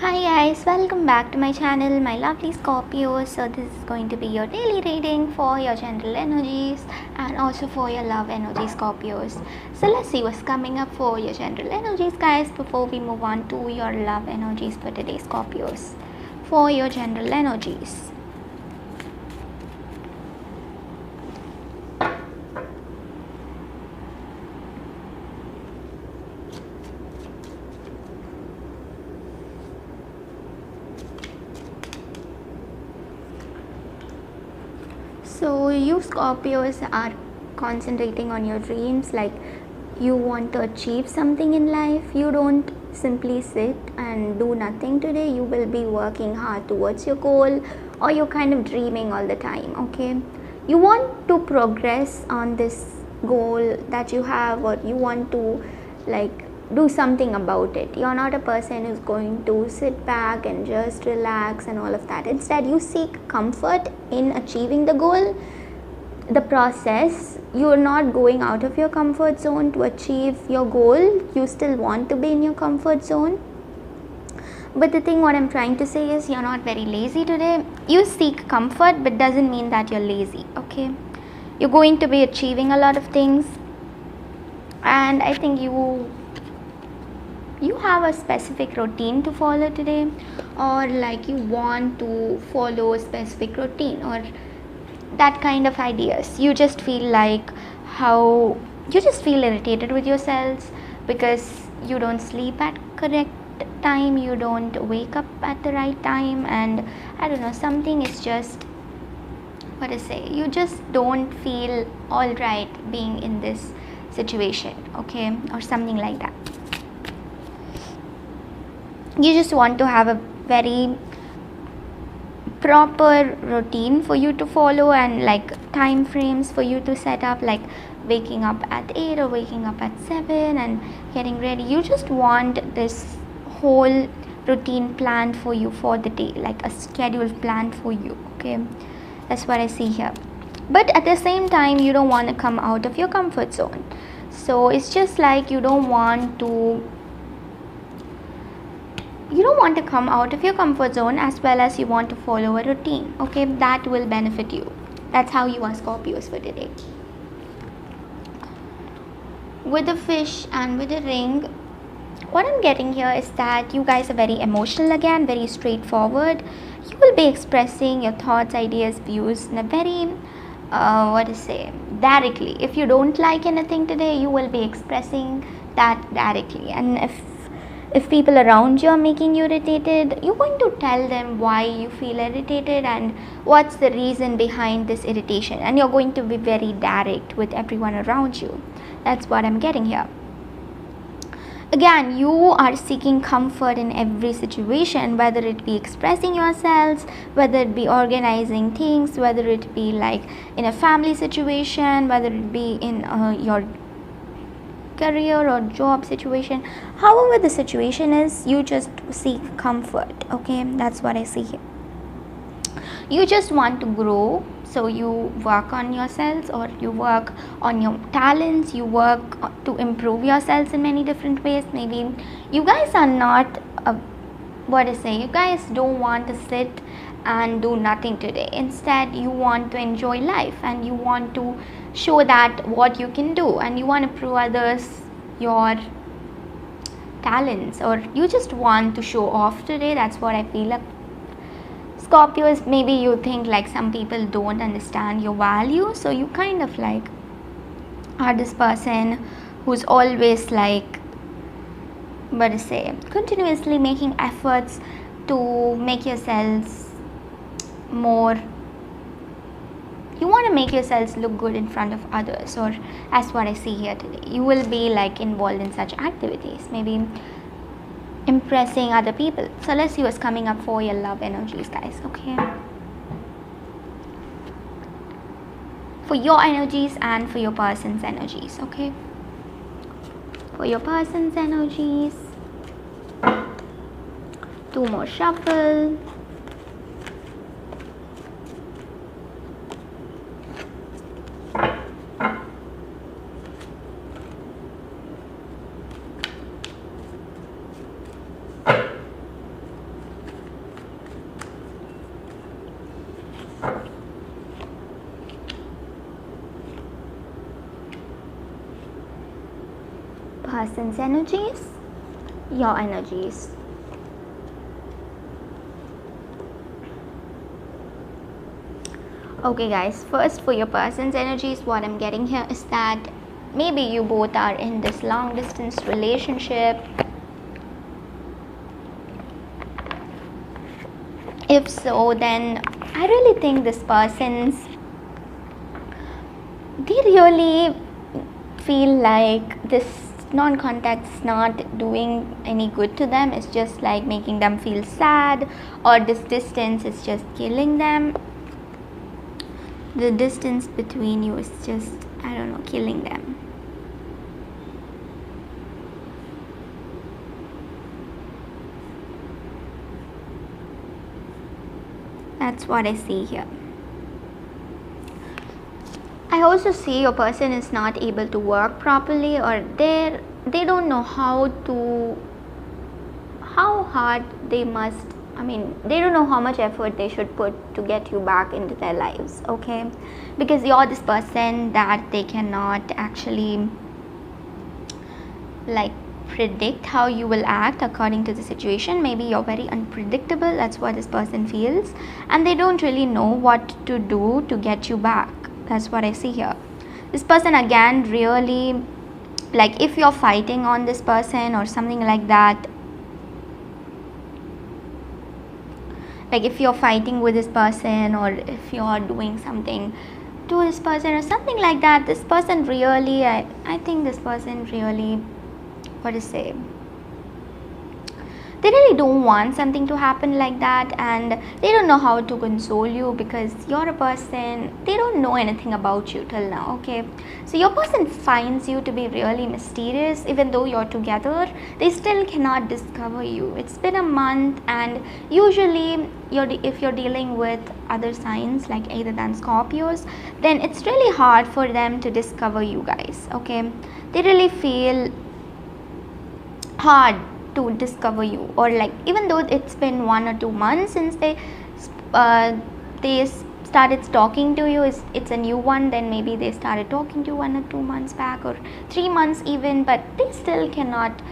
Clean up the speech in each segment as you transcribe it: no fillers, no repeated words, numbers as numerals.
Hi guys, welcome back to my channel, my lovely Scorpios. So this is going to be your daily reading for your general energies and also for your love energy Scorpios. So let's see what's coming up for your general energies guys before we move on to your love energies for today Scorpios. For your general energies. So you Scorpios are concentrating on your dreams, like you want to achieve something in life. You don't simply sit and do nothing today. You will be working hard towards your goal, or you're kind of dreaming all the time. Okay, you want to progress on this goal that you have, or you want to like do something about it. You're not a person who's going to sit back and just relax and all of that. Instead, you seek comfort in achieving the goal, the process. You're not going out of your comfort zone to achieve your goal. You still want to be in your comfort zone. But the thing what I'm trying to say is you're not very lazy today. You seek comfort, but doesn't mean that you're lazy. Okay, you're going to be achieving a lot of things, and I think you have a specific routine to follow today, or like you want to follow a specific routine, or that kind of ideas. You just feel like how you just feel irritated with yourselves because you don't sleep at correct time, you don't wake up at the right time, and I don't know, something is just, what to say, you just don't feel all right being in this situation, okay, or something like that. You just want to have a very proper routine for you to follow, and like time frames for you to set up, like waking up at 8 or waking up at 7 and getting ready. You just want this whole routine planned for you for the day, like a schedule planned for you. Okay, that's what I see here. But at the same time, you don't want to come out of your comfort zone. So it's just like you don't want to come out of your comfort zone, as well as you want to follow a routine. Okay, that will benefit you. That's how you are Scorpios for today. With the fish and with the ring, what I'm getting here is that you guys are very emotional again, very straightforward. You will be expressing your thoughts, ideas, views in a very what to say, directly. If you don't like anything today, you will be expressing that directly. And if people around you are making you irritated, you're going to tell them why you feel irritated and what's the reason behind this irritation, and you're going to be very direct with everyone around you. That's what I'm getting here. Again, you are seeking comfort in every situation, whether it be expressing yourselves, whether it be organizing things, whether it be like in a family situation, whether it be in your career or job situation. However the situation is, you just seek comfort. Okay, that's what I see here. You just want to grow, so you work on yourselves, or you work on your talents, you work to improve yourselves in many different ways. Maybe you guys are not what to say, you guys don't want to sit and do nothing today. Instead, you want to enjoy life, and you want to show that what you can do, and you want to prove others your talents, or you just want to show off today. That's what I feel like. Scorpios, maybe you think like some people don't understand your value, so you kind of like are this person who's always like, what to say, continuously making efforts to make yourselves more, you want to make yourselves look good in front of others, or as what I see here today, you will be like involved in such activities, maybe impressing other people. So let's see what's coming up for your love energies guys. Okay, for your energies and for your person's energies. Okay, for your person's energies, 2 more shuffle. person's energies, your energies. Okay guys, first for your person's energies, what I'm getting here is that maybe you both are in this long distance relationship. If so, then I really think this person's, they really feel like this non-contact is not doing any good to them. It's just like making them feel sad, or this distance is just killing them. The distance between you is just, I don't know, killing them. That's what I see here. I also see your person is not able to work properly, or they don't know how hard they must, they don't know how much effort they should put to get you back into their lives, okay? Because you're this person that they cannot actually like predict how you will act according to the situation. Maybe you're very unpredictable, that's what this person feels, and they don't really know what to do to get you back. That's what I see here. This person again really, like if you're fighting on this person or something like that, like if you're fighting with this person, or if you're doing something to this person or something like that, this person really, I think this person really, what to say, they really don't want something to happen like that, and they don't know how to console you, because you're a person, they don't know anything about you till now, okay? So your person finds you to be really mysterious. Even though you're together, they still cannot discover you. It's been a month, and usually if you're dealing with other signs like either than Scorpios, then it's really hard for them to discover you guys, okay? They really feel hard to discover you, or like even though it's been 1 or 2 months since they started talking to you, it's a new one, then maybe they started talking to you 1 or 2 months back, or 3 months even, but they still cannot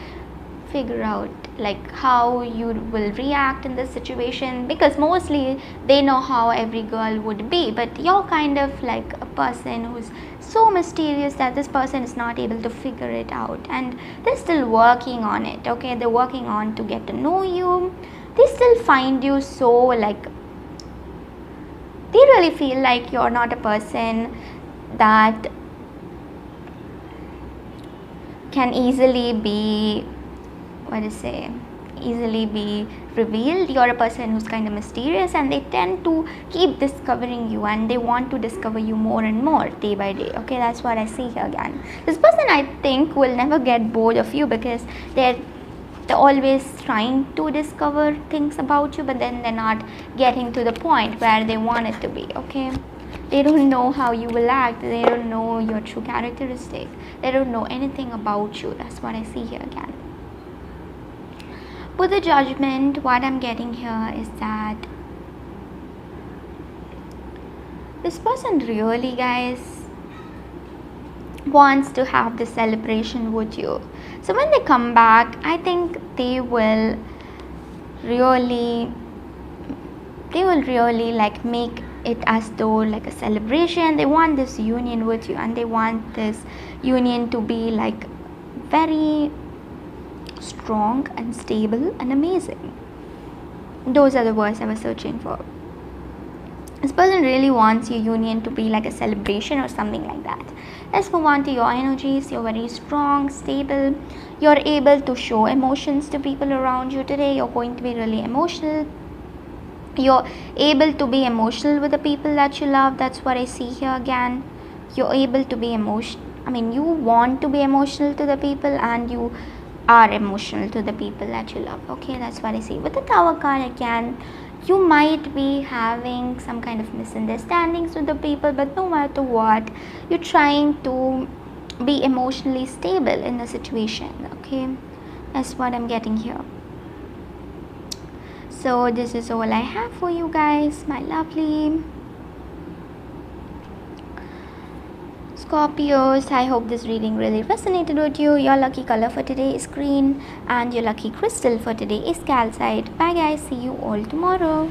figure out like how you will react in this situation, because mostly they know how every girl would be, but you're kind of like a person who's so mysterious that this person is not able to figure it out, and they're still working on it, okay? They're working on to get to know you. They still find you so like, they really feel like you're not a person that can easily be, easily be revealed. You're a person who's kind of mysterious, and they tend to keep discovering you, and they want to discover you more and more day by day, okay? That's what I see here again. This person, I think, will never get bored of you, because they're always trying to discover things about you, but then they're not getting to the point where they want it to be, okay? They don't know how you will act. They don't know your true characteristic. They don't know anything about you. That's what I see here again. With the Judgment, what I'm getting here is that this person really, guys, wants to have this celebration with you. So when they come back, I think they will really like make it as though like a celebration. They want this union with you, and they want this union to be like very strong and stable and amazing. Those are the words I was searching for. This person really wants your union to be like a celebration or something like that. Let's move on to your energies. You're very strong, stable. You're able to show emotions to people around you today. You're going to be really emotional. You're able to be emotional with the people that you love. That's what I see here again. You're able to be emotional. You want to be emotional to the people, and you are emotional to the people that you love, okay? That's what I see. With the Tower card again, you might be having some kind of misunderstandings with the people, but no matter what, you're trying to be emotionally stable in the situation, okay? That's what I'm getting here. So this is all I have for you guys, my lovely. Scorpios, I hope this reading really resonated with you. Your lucky color for today is green and your lucky crystal for today is calcite. Bye guys, see you all tomorrow.